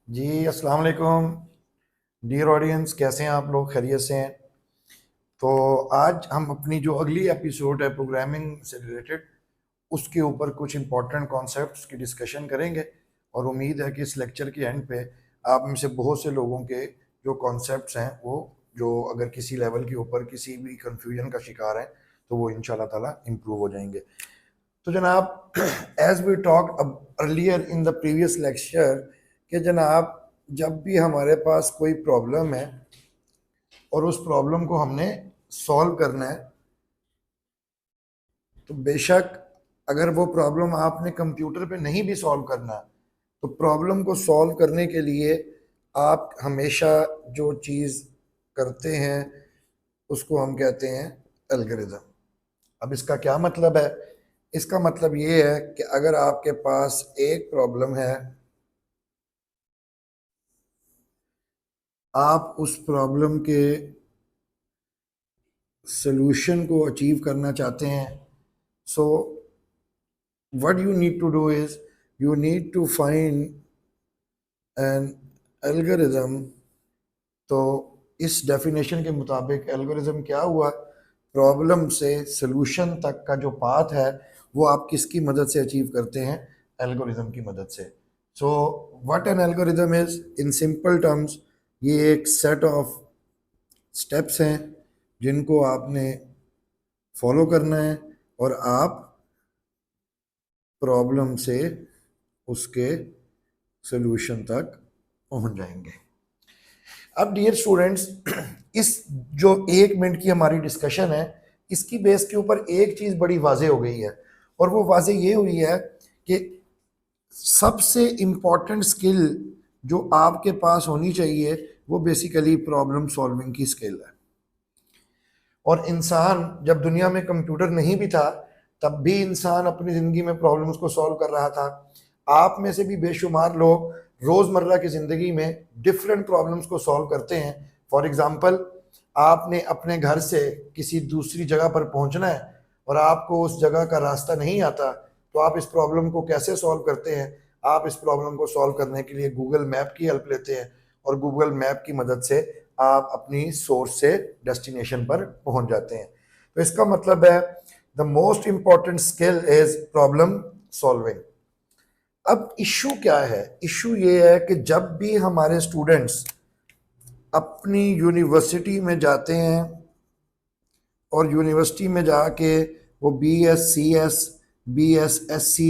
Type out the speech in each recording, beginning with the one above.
जी अस्सलाम वालेकुम dear audience, कैसे हैं आप लोग? खैरियत से हैं? तो आज हम अपनी जो अगली एपिसोड है प्रोग्रामिंग से रिलेटेड, उसके ऊपर कुछ इंपॉर्टेंट कॉन्सेप्ट्स की डिस्कशन करेंगे। और उम्मीद है कि इस लेक्चर के एंड पे आप में से बहुत से लोगों के जो कॉन्सेप्ट्स हैं वो, जो अगर किसी लेवल के ऊपर किसी भी कंफ्यूजन का शिकार हैं, तो वो इंशाल्लाह ताला इम्प्रूव हो जाएंगे। तो जनाब, as we talk earlier in the previous lecture, कि जनाब जब भी हमारे पास कोई प्रॉब्लम है और उस प्रॉब्लम को हमने सॉल्व करना है, तो बेशक अगर वो प्रॉब्लम आपने कंप्यूटर पे नहीं भी सॉल्व करना, तो प्रॉब्लम को सॉल्व करने के लिए आप हमेशा जो चीज़ करते हैं उसको हम कहते हैं एल्गोरिथम। अब इसका क्या मतलब है? इसका मतलब ये है कि अगर आपके पास एक प्रॉब्लम है, आप उस प्रॉब्लम के सॉल्यूशन को अचीव करना चाहते हैं, so what you need to do is you need to find an algorithm. तो इस डेफिनेशन के मुताबिक एल्गोरिथम क्या हुआ? प्रॉब्लम से सॉल्यूशन तक का जो पाथ है वो आप किसकी मदद से अचीव करते हैं? एल्गोरिथम की मदद से। So what an algorithm is in simple terms, ये एक सेट ऑफ स्टेप्स हैं जिनको आपने फॉलो करना है और आप प्रॉब्लम से उसके सॉल्यूशन तक पहुंच जाएंगे। अब डियर स्टूडेंट्स, इस जो 1 मिनट की हमारी डिस्कशन है, इसकी बेस के ऊपर एक चीज़ बड़ी वाजे हो गई है, और वो वाजे ये हुई है कि सबसे इम्पॉर्टेंट स्किल जो आपके पास होनी चाहिए वो बेसिकली प्रॉब्लम सॉल्विंग की स्किल है। और इंसान जब दुनिया में कंप्यूटर नहीं भी था, तब भी इंसान अपनी ज़िंदगी में प्रॉब्लम्स को सॉल्व कर रहा था। आप में से भी बेशुमार लोग रोज़मर्रा की ज़िंदगी में डिफरेंट प्रॉब्लम्स को सॉल्व करते हैं। फॉर एग्ज़ाम्पल, आपने अपने घर से किसी दूसरी जगह पर पहुंचना है और आपको उस जगह का रास्ता नहीं आता, तो आप इस प्रॉब्लम को कैसे सॉल्व करते हैं? आप इस प्रॉब्लम को सॉल्व करने के लिए गूगल मैप की हेल्प लेते हैं, और गूगल मैप की मदद से आप अपनी सोर्स से डेस्टिनेशन पर पहुंच जाते हैं। तो इसका मतलब है the most important skill is problem solving. अब इशू क्या है? इशू ये है कि जब भी हमारे स्टूडेंट्स अपनी यूनिवर्सिटी में जाते हैं और यूनिवर्सिटी में जाके वो BSc BSsc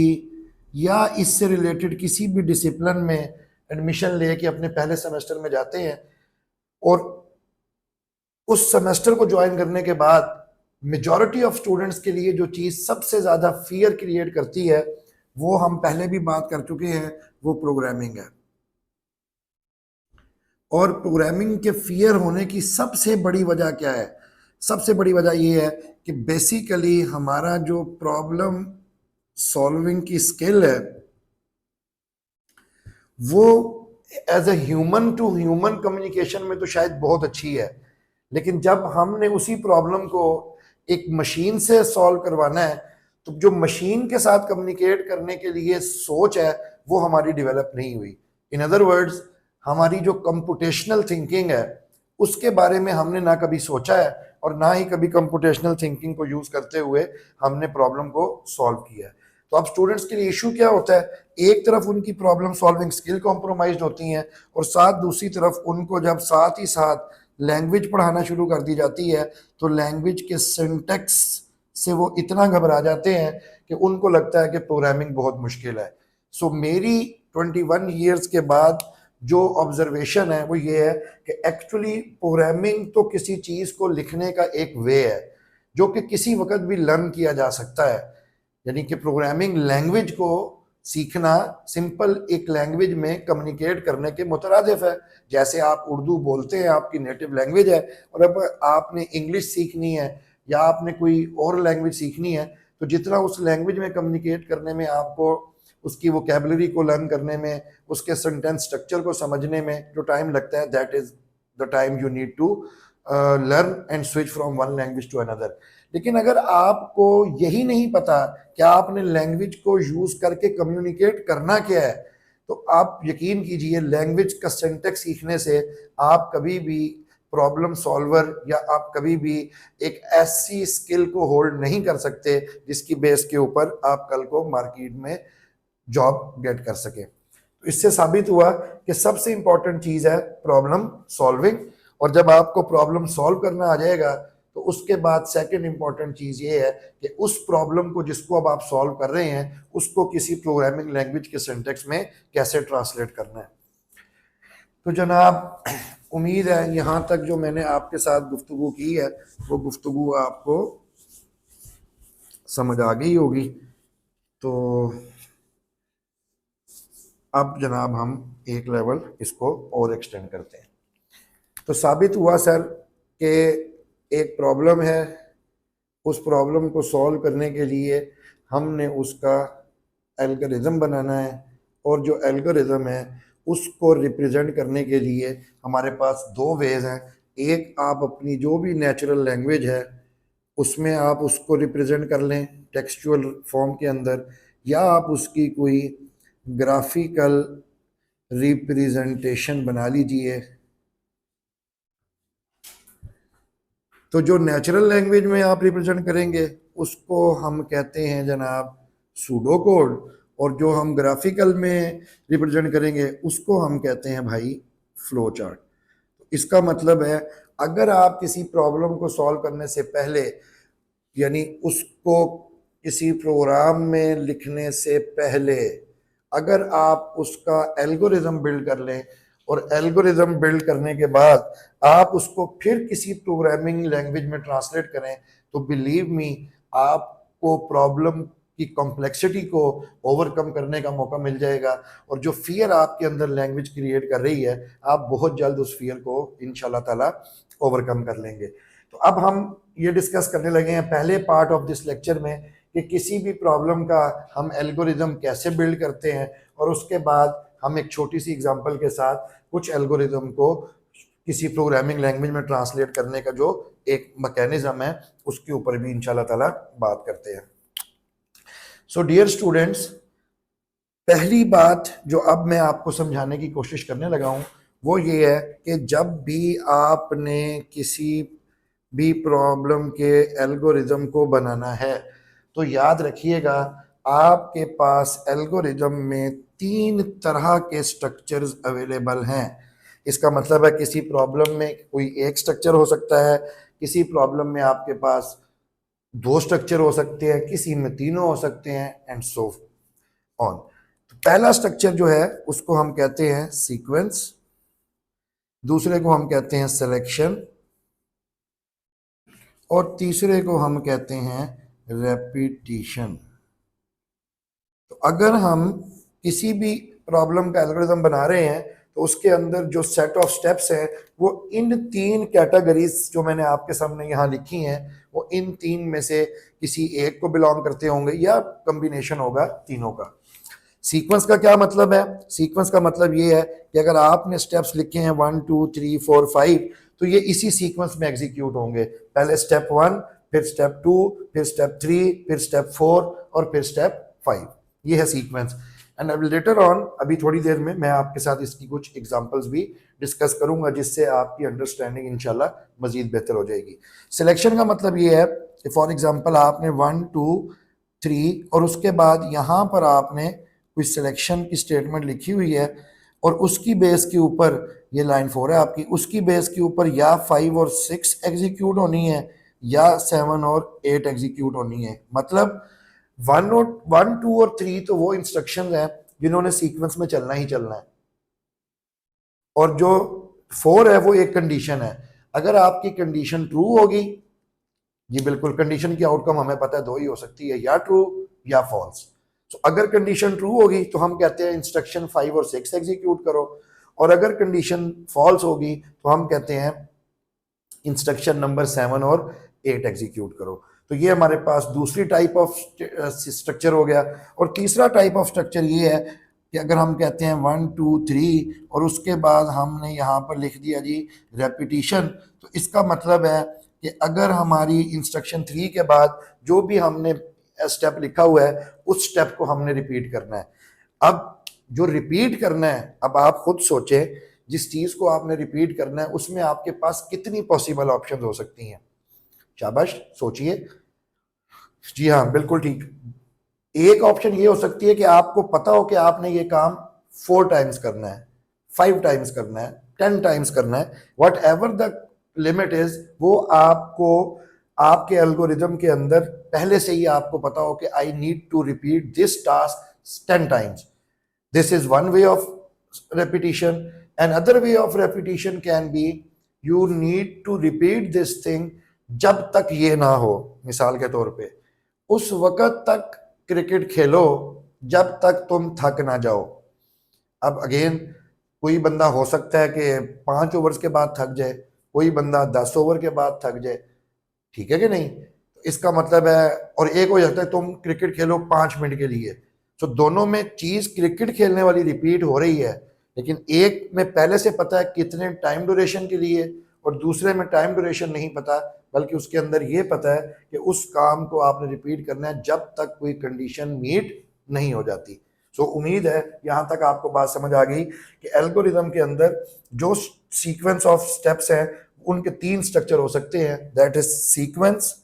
या इससे रिलेटेड किसी भी डिसिप्लिन में एडमिशन लेके अपने पहले सेमेस्टर में जाते हैं, और उस सेमेस्टर को ज्वाइन करने के बाद मेजॉरिटी ऑफ स्टूडेंट्स के लिए जो चीज़ सबसे ज़्यादा फियर क्रिएट करती है, वो हम पहले भी बात कर चुके हैं, वो प्रोग्रामिंग है। और प्रोग्रामिंग के फियर होने की सबसे बड़ी वजह क्या है? सबसे बड़ी वजह ये है कि बेसिकली हमारा जो प्रॉब्लम सॉल्विंग की स्किल है वो as a human to human communication में तो शायद बहुत अच्छी है, लेकिन जब हमने उसी प्रॉब्लम को एक मशीन से सॉल्व करवाना है, तो जो मशीन के साथ कम्युनिकेट करने के लिए सोच है वो हमारी डेवलप नहीं हुई। इन अदर वर्ड्स, हमारी जो कंप्यूटेशनल थिंकिंग है उसके बारे में हमने ना कभी सोचा है, और ना ही कभी कंप्यूटेशनल थिंकिंग को यूज करते हुए हमने प्रॉब्लम को सॉल्व किया है। तो अब स्टूडेंट्स के लिए इशू क्या होता है? एक तरफ उनकी प्रॉब्लम सॉल्विंग स्किल कॉम्प्रोमाइज होती हैं, और साथ दूसरी तरफ उनको जब साथ ही साथ लैंग्वेज पढ़ाना शुरू कर दी जाती है, तो लैंग्वेज के सिंटेक्स से वो इतना घबरा जाते हैं कि उनको लगता है कि प्रोग्रामिंग बहुत मुश्किल है। सो मेरी 21 ईयर्स के बाद जो ऑब्जर्वेशन है वो ये है कि एक्चुअली प्रोग्रामिंग तो किसी चीज़ को लिखने का एक वे है जो कि किसी वक्त भी लर्न किया जा सकता है। यानी कि प्रोग्रामिंग लैंग्वेज को सीखना सिंपल एक लैंग्वेज में कम्युनिकेट करने के मुतरादिफ है। जैसे आप उर्दू बोलते हैं, आपकी नेटिव लैंग्वेज है, और अब आपने इंग्लिश सीखनी है या आपने कोई और लैंग्वेज सीखनी है, तो जितना उस लैंग्वेज में कम्युनिकेट करने में आपको, उसकी वोकेबलरी को लर्न करने में, उसके सेंटेंस स्ट्रक्चर को समझने में जो टाइम लगता है, that is the time you need to learn and switch from one language to another. लेकिन अगर आपको यही नहीं पता कि आपने लैंग्वेज को यूज करके कम्युनिकेट करना क्या है, तो आप यकीन कीजिए लैंग्वेज का सिंटेक्स सीखने से आप कभी भी प्रॉब्लम सॉल्वर या आप कभी भी एक ऐसी स्किल को होल्ड नहीं कर सकते जिसकी बेस के ऊपर आप कल को मार्केट में जॉब गेट कर सके। तो इससे साबित हुआ कि सबसे इंपॉर्टेंट चीज है प्रॉब्लम सॉल्विंग, और जब आपको प्रॉब्लम सॉल्व करना आ जाएगा तो उसके बाद सेकंड इंपॉर्टेंट चीज ये है कि उस प्रॉब्लम को जिसको अब आप सॉल्व कर रहे हैं उसको किसी प्रोग्रामिंग लैंग्वेज के सिंटेक्स में कैसे ट्रांसलेट करना है। तो जनाब उम्मीद है यहाँ तक जो मैंने आपके साथ गुफ्तगू की है वो गुफ्तगू आपको समझ आ गई होगी। तो अब जनाब हम एक लेवल इसको और एक्सटेंड करते हैं। तो साबित हुआ सर कि एक प्रॉब्लम है, उस प्रॉब्लम को सॉल्व करने के लिए हमने उसका एल्गोरिथम बनाना है, और जो एल्गोरिथम है उसको रिप्रेजेंट करने के लिए हमारे पास दो वेज हैं। एक, आप अपनी जो भी नेचुरल लैंग्वेज है उसमें आप उसको रिप्रेजेंट कर लें टेक्सचुअल फॉर्म के अंदर, या आप उसकी कोई ग्राफिकल रिप्रेजेंटेशन बना लीजिए। तो जो नेचुरल लैंग्वेज में आप रिप्रेजेंट करेंगे उसको हम कहते हैं जनाब सूडो कोड, और जो हम ग्राफिकल में रिप्रेजेंट करेंगे उसको हम कहते हैं भाई फ्लो चार्ट। तो इसका मतलब है अगर आप किसी प्रॉब्लम को सॉल्व करने से पहले, यानी उसको किसी प्रोग्राम में लिखने से पहले अगर आप उसका एल्गोरिथम बिल्ड कर लें, और एल्गोरिथम बिल्ड करने के बाद आप उसको फिर किसी प्रोग्रामिंग लैंग्वेज में ट्रांसलेट करें, तो बिलीव मी आपको प्रॉब्लम की कॉम्प्लेक्सिटी को ओवरकम करने का मौका मिल जाएगा, और जो फियर आपके अंदर लैंग्वेज क्रिएट कर रही है आप बहुत जल्द उस फियर को इंशाल्लाह ताला ओवरकम कर लेंगे। तो अब हम ये डिस्कस करने लगे हैं पहले पार्ट ऑफ दिस लेक्चर में कि किसी भी प्रॉब्लम का हम एल्गोरिथम कैसे बिल्ड करते हैं, और उसके बाद हम एक छोटी सी एग्जांपल के साथ कुछ एल्गोरिथम को किसी प्रोग्रामिंग लैंग्वेज में ट्रांसलेट करने का जो एक मैकेनिज्म है उसके ऊपर भी इंशाल्लाह ताला बात करते हैं। सो डियर स्टूडेंट्स, पहली बात जो अब मैं आपको समझाने की कोशिश करने लगा हूं वो ये है कि जब भी आपने किसी भी प्रॉब्लम के एल्गोरिथम को बनाना है तो याद रखिएगा आपके पास एल्गोरिथम में 3 तरह के स्ट्रक्चर्स अवेलेबल हैं। इसका मतलब है किसी प्रॉब्लम में कोई एक स्ट्रक्चर हो सकता है, किसी प्रॉब्लम में आपके पास 2 स्ट्रक्चर हो सकते हैं, किसी में 3 हो सकते हैं, एंड सो ऑन। तो पहला स्ट्रक्चर जो है उसको हम कहते हैं सीक्वेंस, दूसरे को हम कहते हैं सिलेक्शन, और तीसरे को हम कहते हैं रेपिटिशन। तो अगर हम किसी भी प्रॉब्लम का एल्गोरिथम बना रहे हैं तो उसके अंदर जो सेट ऑफ स्टेप्स हैं वो इन 3 कैटेगरीज जो मैंने आपके सामने यहाँ लिखी हैं वो इन 3 में से किसी एक को बिलोंग करते होंगे या कॉम्बिनेशन होगा तीनों का। सीक्वेंस का क्या मतलब है? सीक्वेंस का मतलब ये है कि अगर आपने स्टेप्स लिखे हैं 1 2 3 4 5 तो ये इसी सीक्वेंस में एग्जीक्यूट होंगे। पहले स्टेप 1, फिर स्टेप 2, फिर स्टेप 3, फिर स्टेप 4 और फिर स्टेप 5। ये है सीक्वेंस। एंड अब लेटर ऑन, अभी थोड़ी देर में मैं आपके साथ इसकी कुछ एग्जांपल्स भी डिस्कस करूंगा जिससे आपकी अंडरस्टैंडिंग इंशाल्लाह मजीद बेहतर हो जाएगी। सिलेक्शन का मतलब ये है कि फॉर एग्जांपल आपने 1 2 3 और उसके बाद यहाँ पर आपने कोई सिलेक्शन की स्टेटमेंट लिखी हुई है और उसकी बेस के ऊपर, ये लाइन 4 है आपकी, उसकी बेस के ऊपर या 5 और 6 एग्जीक्यूट होनी है या 7 और 8 एग्जीक्यूट होनी है। मतलब 1 2 और 3 तो वो इंस्ट्रक्शंस हैं जिन्होंने सीक्वेंस में चलना ही चलना है, और जो 4 है वो एक कंडीशन है। अगर आपकी कंडीशन ट्रू होगी, जी बिल्कुल, कंडीशन की आउटकम हमें पता है 2 ही हो सकती है, या ट्रू या फॉल्स। तो अगर कंडीशन ट्रू होगी तो हम कहते हैं इंस्ट्रक्शन 5 और 6 एग्जीक्यूट करो, और अगर कंडीशन फॉल्स होगी तो हम कहते हैं इंस्ट्रक्शन नंबर 7 और 8 एग्जीक्यूट करो। तो ये हमारे पास दूसरी टाइप ऑफ स्ट्रक्चर हो गया। और तीसरा टाइप ऑफ स्ट्रक्चर ये है कि अगर हम कहते हैं 1 2 3 और उसके बाद हमने यहाँ पर लिख दिया जी रेपिटिशन, तो इसका मतलब है कि अगर हमारी इंस्ट्रक्शन 3 के बाद जो भी हमने स्टेप लिखा हुआ है उस स्टेप को हमने रिपीट करना है। अब जो रिपीट करना है, अब आप खुद सोचें, जिस चीज को आपने रिपीट करना है उसमें आपके पास कितनी पॉसिबल ऑप्शंस हो सकती हैं। शाबाश, सोचिए। जी हाँ, बिल्कुल ठीक। एक ऑप्शन ये हो सकती है कि आपको पता हो कि आपने ये काम 4 टाइम्स करना है, 5 टाइम्स करना है, 10 टाइम्स करना है, what ever the limit is, वो आपको आपके एल्गोरिदम के अंदर पहले से ही आपको पता हो कि I need to repeat this task 10 times. This is one way of repetition. Another way of repetition can be you need to repeat this thing जब तक ये ना हो। मिसाल के तौर पे उस वक्त तक क्रिकेट खेलो जब तक तुम थक ना जाओ। अब अगेन, कोई बंदा हो सकता है कि 5 ओवर्स के बाद थक जाए, कोई बंदा 10 ओवर के बाद थक जाए, ठीक है कि नहीं? तो इसका मतलब है, और एक हो जाता है तुम क्रिकेट खेलो 5 मिनट के लिए, तो दोनों में चीज क्रिकेट खेलने वाली रिपीट हो रही है, लेकिन एक में पहले से पता है कितने टाइम ड्यूरेशन के लिए, और दूसरे में टाइम ड्यूरेशन नहीं पता, बल्कि उसके अंदर ये पता है कि उस काम को आपने रिपीट करना है जब तक कोई कंडीशन मीट नहीं हो जाती। सो उम्मीद है यहां तक आपको बात समझ आ गई कि एल्गोरिदम के अंदर जो सीक्वेंस ऑफ स्टेप्स हैं उनके 3 स्ट्रक्चर हो सकते हैं, दैट इज सीक्वेंस,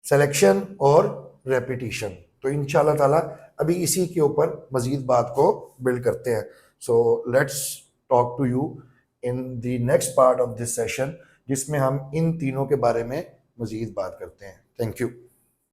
सिलेक्शन और रेपिटिशन। तो इंशाल्लाह ताला अभी इसी के ऊपर मजीद बात को बिल्ड करते हैं। So let's talk to you in the next part of this session, जिसमें हम इन तीनों के बारे में मजीद बात करते हैं। Thank you.